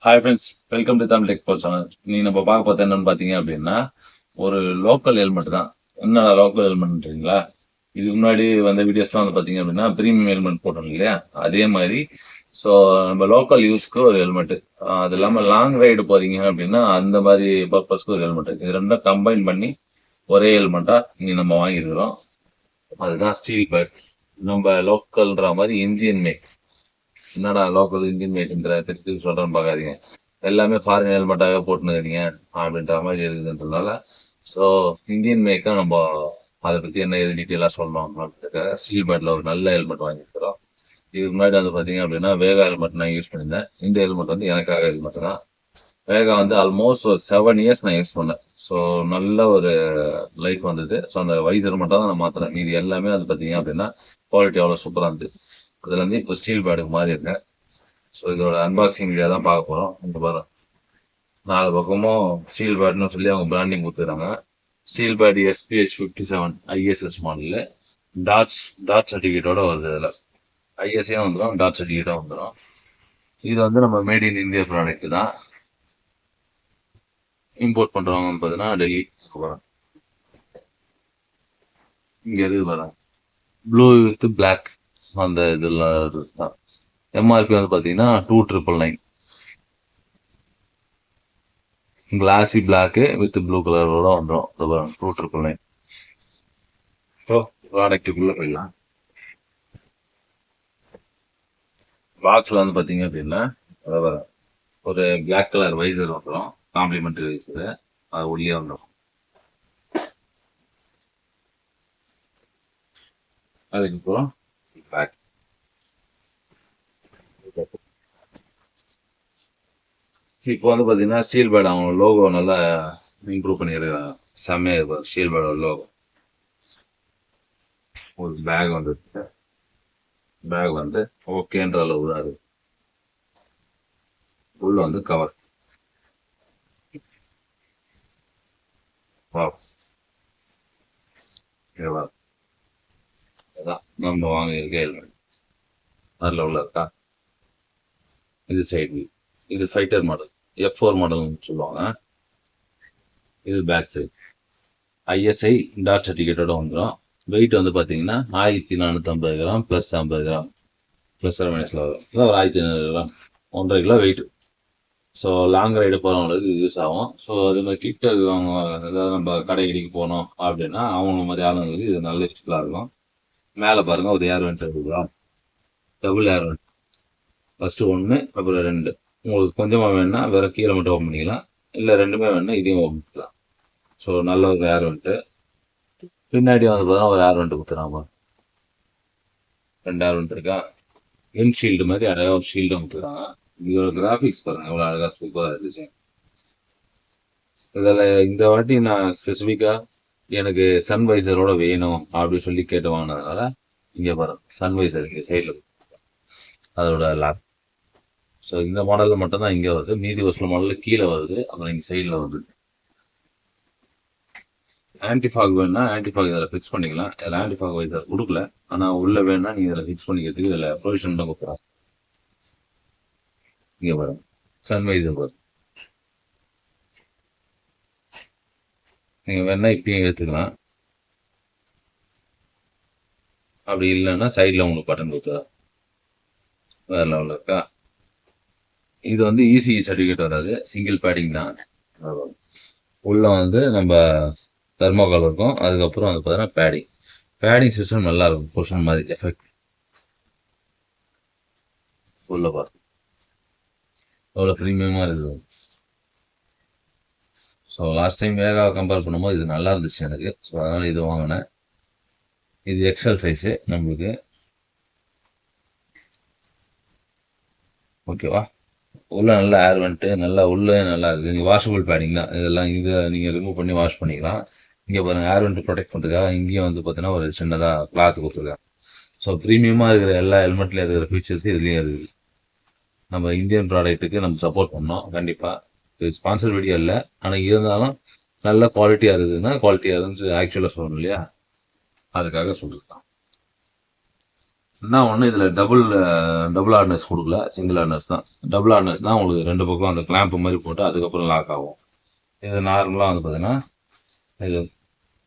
Hi friends, welcome to Tamil tech bro channel. நீ நம்ம பார்க்க பார்த்தா என்னன்னு பார்த்தீங்க அப்படின்னா, ஒரு லோக்கல் ஹெல்மெட் தான். என்ன லோக்கல் ஹெல்மெட்ன்றீங்களா? இதுக்கு முன்னாடி வந்த வீடியோஸ்லாம் வந்து பார்த்தீங்க அப்படின்னா, பிரீமியம் ஹெல்மெட் போட்டோம் இல்லையா? அதே மாதிரி ஸோ நம்ம லோக்கல் யூஸ்க்கு ஒரு ஹெல்மெட். அது இல்லாமல் லாங் ரைடு போறீங்க அப்படின்னா, அந்த மாதிரி பர்பஸ்க்கு ஒரு ஹெல்மெட். இது ரெண்டும் கம்பைன் பண்ணி ஒரே ஹெல்மெட்டா இனி நம்ம வாங்கியிருக்கிறோம். அதுதான் ஸ்டீல் பேட். நம்ம லோக்கல்ன்ற மாதிரி இந்தியன் மேக். என்னடா லோக்கல் இந்தியன் மேட்ன்ற திருப்பி சொல்றேன்னு பார்க்காதீங்க. எல்லாமே ஃபாரின் ஹெல்மெட்டாகவே போட்டுனுக்கிறீங்க அப்படின்ற மாதிரி இருக்குதுன்றதுனால ஸோ இந்தியன் மேக்கை நம்ம அதை பற்றி என்ன எது டீட்டெயிலாக சொல்லணும் அப்படின்றதுக்காக ஸ்டீல் பேட்டில் ஒரு நல்ல ஹெல்மெட் வாங்கியிருக்கிறோம். இதுக்கு முன்னாடி வந்து பார்த்தீங்க அப்படின்னா வேகா ஹெல்மெட் நான் யூஸ் பண்ணியிருந்தேன். இந்த ஹெல்மெட் வந்து எனக்காக ஹெல்மெட் தான். வேகா வந்து ஆல்மோஸ்ட் ஒரு 7 இயர்ஸ் நான் யூஸ் பண்ணேன். ஸோ நல்ல ஒரு லைஃப் வந்தது. ஸோ அந்த வைசர் மட்டும் தான் நான் மாற்றினேன். இது எல்லாமே வந்து பார்த்தீங்க அப்படின்னா குவாலிட்டி அவ்வளோ சூப்பராக இருந்தது. அதுல இருந்து இப்போ ஸ்டீல் பேடுக்கு மாறி இருக்கேன். ஸோ இதோட அன்பாக்சிங் வீடியோ தான் பார்க்க போகிறோம். இங்கே பாருங்க, 4 பக்கமும் ஸ்டீல் பேட்னு சொல்லி அவங்க பிராண்டிங் கொடுத்துருக்காங்க. ஸ்டீல் பேட் SPH 57 ISS மாடலில் டாட் சர்டிஃபிகேட்டோட வருது. இதில் ஐஎஸ்ஏ வந்துடும், டாட் சர்டிஃபிகேட்டாக வந்துடும். இது வந்து நம்ம மேட் இன் இந்தியா ப்ராடக்ட் தான். இம்போர்ட் பண்ணுறவங்க பார்த்தீங்கன்னா டெல்லி. இங்கே இருக்கு பாருங்க, ப்ளூ வித் பிளாக் அந்த இதெல்லாம் தான். MRP வந்து பார்த்தீங்கன்னா 2999. கிளாசி பிளாக்கு வித் ப்ளூ கலரோட வந்துடும். 2999. ஸோ ப்ராடக்ட்டுக்குள்ளே போயிடலாம். பாக்ஸில் வந்து பார்த்தீங்க அப்படின்னா ஒரு பிளாக் கலர் வைசர் வந்துடும், காம்ப்ளிமெண்ட்ரி வைசரு. அது உள்ளே வந்துடும். அதுக்கப்புறம் பேக். இப்போ வந்து பார்த்தீங்கன்னா ஸ்டீல் பேட் அவங்க லோகோ நல்லா இம்ப்ரூவ் பண்ணியிருக்காங்க. செம்மையாக இருக்கும் ஸ்டீல் பேடோட லோகோ. ஒரு பேக் வந்து ஓகேன்ற அளவு தான் இருக்கு. உள்ள வந்து கவர். அதான் நம்ம வாங்கியிருக்க ஹெல்மெட். அதில் உள்ள இருக்கா? இது சைடு, இது ஃபைட்டர் மாடல், F4 மாடல்னு சொல்லுவாங்க. இது பேக் சைடு. ISI டாட் சர்டிஃபிகேட்டோட வந்துடும். வெயிட் வந்து பார்த்தீங்கன்னா 1450 கிராம் ப்ளஸ் 50 கிராம் ப்ளஸ் மைனஸில் வரும். ஒரு 1500 gram, 1.5 kilo weight. So long ride போகிறவங்களுக்கு யூஸ் ஆகும். ஸோ அது மாதிரி கிட்ட இருக்கிறவங்க, அதாவது நம்ம கடைக்கு போனோம் அப்படின்னா அவங்க மாதிரி ஆளுங்களுக்கு இது நல்ல யூஸ்ஃபுல்லாக இருக்கும். மேலே பாருங்கள், ஒரு ஏர் வெண்ட் இருக்குதா, டபுள் ஏர் வெண்ட். ஃபஸ்ட்டு 1, அப்புறம் 2. உங்களுக்கு கொஞ்சமாக வேணுன்னா வேறு கீழே மட்டும் ஓப்பன் பண்ணிக்கலாம், இல்லை ரெண்டுமே வேணுன்னா இதையும் ஓப்பன் பண்ணிக்கலாம். ஸோ நல்ல ஒரு ஏர் வெண்ட்டு. பின்னாடி வந்து பார்த்தா ஒரு ஏர் வெண்ட் கொடுத்துறாங்க. 2 ஏர் வெண்ட் இருக்கா. விண்ட்ஷீல்டு மாதிரி அழகாக ஒரு ஷீல்டும் கொடுத்துருக்காங்க. இதோட கிராஃபிக்ஸ் பாருங்கள் எவ்வளோ அழகாக சூப்பராக இருந்துச்சு. இதில் இந்த வாட்டி நான் ஸ்பெசிஃபிக்காக எனக்கு சன்வைசரோட வேணும் அப்படின்னு சொல்லி கேட்டு வாங்கினதுனால இங்கே பாருங்க, சன்வைசர் இங்கே சைடில் அதோட லேப். ஸோ இந்த மாடலில் மட்டும்தான் இங்கே வருது, மீதி ஒரு சில மாடலில் கீழே வருது, அப்புறம் இங்கே சைடில் வருது. ஆன்டிஃபாக் வேணுன்னா ஆன்டிஃபாக் இதில் ஃபிக்ஸ் பண்ணிக்கலாம். இதில் ஆன்டிஃபாக் வைசர் கொடுக்கல, ஆனால் உள்ளே வேணுன்னா நீங்கள் இதில் ஃபிக்ஸ் பண்ணிக்கிறதுக்கு இதில் ப்ரொவிஷன் தான் கொடுக்குறாங்க. இங்கே பாருங்க, சன்வைசர் வரும். நீங்கள் வேணா இப்படியும் எடுத்துக்கலாம், அப்படி இல்லைன்னா சைடில் உங்களுக்கு பட்டன் கொடுத்துறா. வேறு லெவலில் இருக்கா. இது வந்து ECE சர்டிஃபிகேட் வராது, சிங்கிள் பேடிங் தான். உள்ள வந்து நம்ம தெர்மோகால் இருக்கும். அதுக்கப்புறம் வந்து பார்த்தீங்கன்னா பேடிங் சிஸ்டம் நல்லா இருக்கும், பொஷன் மாதிரி எஃபெக்ட். உள்ள பார்த்து எவ்வளோ ப்ரீமியமாக இருக்குது. ஸோ லாஸ்ட் டைம் வேகாவை கம்பேர் பண்ணும்போது இது நல்லா இருந்துச்சு எனக்கு. ஸோ அதனால் இது வாங்கினேன். இது எக்ஸல் சைஸு நம்மளுக்கு. ஓகேவா. உள்ள நல்லா ஏர் வந்துட்டு நல்லா உள்ளே நல்லா இருக்குது. நீங்கள் வாஷபிள் பேடிங் தான் இதெல்லாம். இதை நீங்கள் ரிமூவ் பண்ணி வாஷ் பண்ணிக்கலாம். இங்கே பாருங்கள், ஏர் வந்துட்டு ப்ரொடெக்ட் பண்ணுறதுக்காக இங்கேயும் வந்து பார்த்தீங்கன்னா ஒரு சின்னதாக கிளாத் கொடுத்துருக்காங்க. ஸோ ப்ரீமியமாக இருக்கிற எல்லா ஹெல்மெட்லேயும் இருக்கிற ஃபீச்சர்ஸ் இதுலேயும் இருக்குது. நம்ம இந்தியன் ப்ராடக்ட்டுக்கு நம்ம சப்போர்ட் பண்ணோம் கண்டிப்பாக. இது ஸ்பான்சர் வீடியோ இல்லை, ஆனால் இருந்தாலும் நல்ல குவாலிட்டியாக இருக்குதுன்னா குவாலிட்டியாக இருந்து ஆக்சுவலாக சொல்லணும் இல்லையா, அதுக்காக சொல்லியிருக்கான். என்ன ஒன்று இதில் டபுள் ஹார்னஸ் கொடுக்கல, சிங்கிள் ஹார்னஸ் தான். டபுள் ஹார்னஸ் தான் உங்களுக்கு ரெண்டு பக்கம் அந்த கிளாம்ப் மாதிரி போட்டு அதுக்கப்புறம் லாக் ஆகும். இது நார்மலாக வந்து பார்த்தீங்கன்னா இது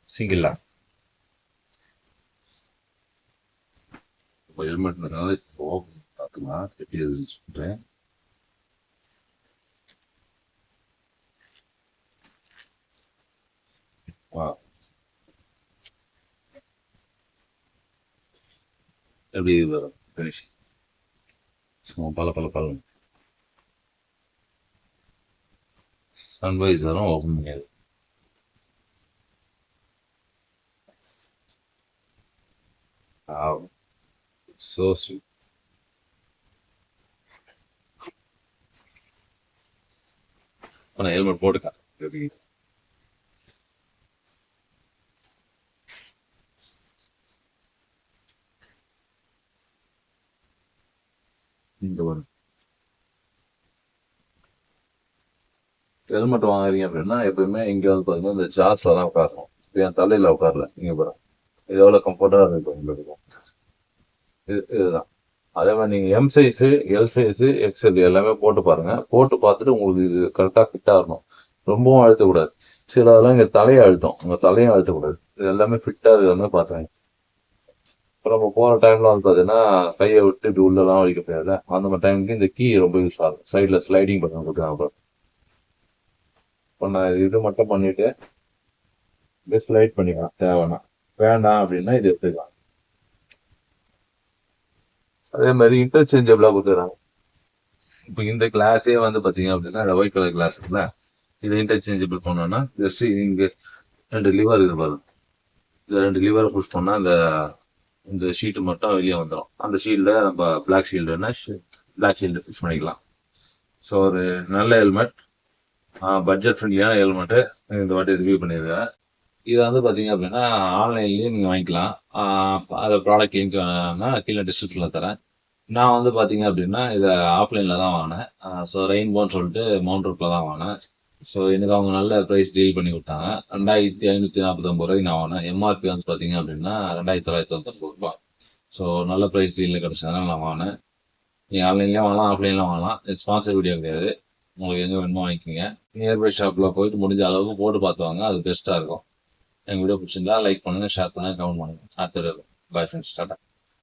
சிங்கிள் லாக். இப்போ ஹெல்மெட்னால இப்போ பார்த்துக்கலாம் எப்படி இருக்குன்னு சொல்லிட்டு. வா எப்படி வரும் ஃபினிஷ் பல சன்வைசரும் ஓப்பன் பண்ணியாது. So sweet. நான் ஹெல்மெட் போட்டுக்கேன். இந்த ஒரு ஹெல்மெட் வாங்குறீங்க அப்படின்னா எப்பயுமே இங்கே வந்து பார்த்தீங்கன்னா இந்த ஜாஸ்ல தான் உட்காரணும். இப்போ என் தலையில் உட்காரல, நீங்கள் பாருங்க இது எவ்வளோ கம்ஃபர்டாக இருக்கும் உங்களுக்கு. இதுதான். அதே மாதிரி நீங்கள் M size, L size, XL எல்லாமே போட்டு பாருங்க. போட்டு பார்த்துட்டு உங்களுக்கு இது கரெக்டாக ஃபிட்டாக இருக்கணும். ரொம்பவும் அழுத்தக்கூடாது. சில அதெல்லாம் இங்கே தலையை அழுத்தம், உங்கள் தலையும் அழுத்தக்கூடாது. இது எல்லாமே ஃபிட்டாக இருக்கிற மாதிரி பார்த்துங்க. இப்போ நம்ம போகிற டைமில் வந்து பார்த்தீங்கன்னா கையை விட்டு இப்படி உள்ளெல்லாம் வலிக்க முடியாது. அந்த மாதிரி டைமுக்கு இந்த கீ ரொம்ப யூஸ் ஆகும். சைடில் ஸ்லைடிங் பண்ண கொடுக்குறாங்க. இப்போ நான் இது மட்டும் பண்ணிவிட்டு இப்படியே ஸ்லைட் பண்ணிக்கலாம் தேவைன்னா. வேண்டாம் அப்படின்னா இது எடுத்துக்கலாம். அதே மாதிரி இன்டர்சேஞ்சபிளாக கொடுத்துறாங்க. இப்போ இந்த கிளாஸே வந்து பார்த்தீங்க அப்படின்னா ஒயிட் கலர் கிளாஸ் இருக்குல்ல, இதை இன்டர்சேஞ்சபிள் பண்ணோன்னா ஜஸ்ட் இங்கே 2 லிவர் இருக்குது பாருங்க. இந்த 2 லிவரை புஷ் பண்ணால் இந்த ஷீட்டு மட்டும் வெளியே வந்துடும். அந்த ஷீல்டை நம்ம பிளாக் ஷீல்டுன்னா பிளாக் ஷீல்டு ஃபிக்ஸ் பண்ணிக்கலாம். ஸோ ஒரு நல்ல ஹெல்மெட், பட்ஜெட் ஃப்ரெண்ட்லியான ஹெல்மெட்டு இந்த வாட்டி ரிவ்யூ பண்ணியிருக்கேன். இதை வந்து பார்த்தீங்க அப்படின்னா ஆன்லைன்லேயே நீங்கள் வாங்கிக்கலாம். அதை ப்ராடக்ட் லிங்க் கீழே டிஸ்கிரிப்ஷனில் தரேன். நான் வந்து பார்த்தீங்க அப்படின்னா இதை ஆஃப்லைனில் தான் வாங்கினேன். ஸோ ரெயின்போன்னு சொல்லிட்டு மவுண்ட் ரோட்டில் தான் வாங்கினேன். ஸோ எனக்கு அவங்க நல்ல ப்ரைஸ் டீல் பண்ணி கொடுத்தாங்க. 2549 ரூபாய்க்கு நான் வாங்கினேன். எம்ஆர்பி வந்து பார்த்தீங்க அப்படின்னா 2999 ரூபா. ஸோ நல்ல ப்ரைஸ் டீலில் கிடச்சதுனால நான் வாங்கினேன். நீங்கள் ஆன்லைன்லேயே வாங்கலாம், ஆஃப்லைன்லேயும் வாங்கலாம். இது ஸ்பான்சர் வீடியோ கிடையாது. உங்களுக்கு எங்கே வேணுமோ வாங்கிக்கோங்க. நியர்பை ஷாப்பில் போயிட்டு முடிஞ்ச அளவுக்கு போட்டு பார்த்து வாங்க, அது பெஸ்ட்டாக இருக்கும். எங்கள் வீடியோ பிடிச்சிருந்தா லைக் பண்ணுங்கள், ஷேர் பண்ணுங்கள், கமெண்ட் பண்ணுங்கள். அடுத்த வீடியோ பாய் ஃப்ரெண்ட்ஸ், டாடா.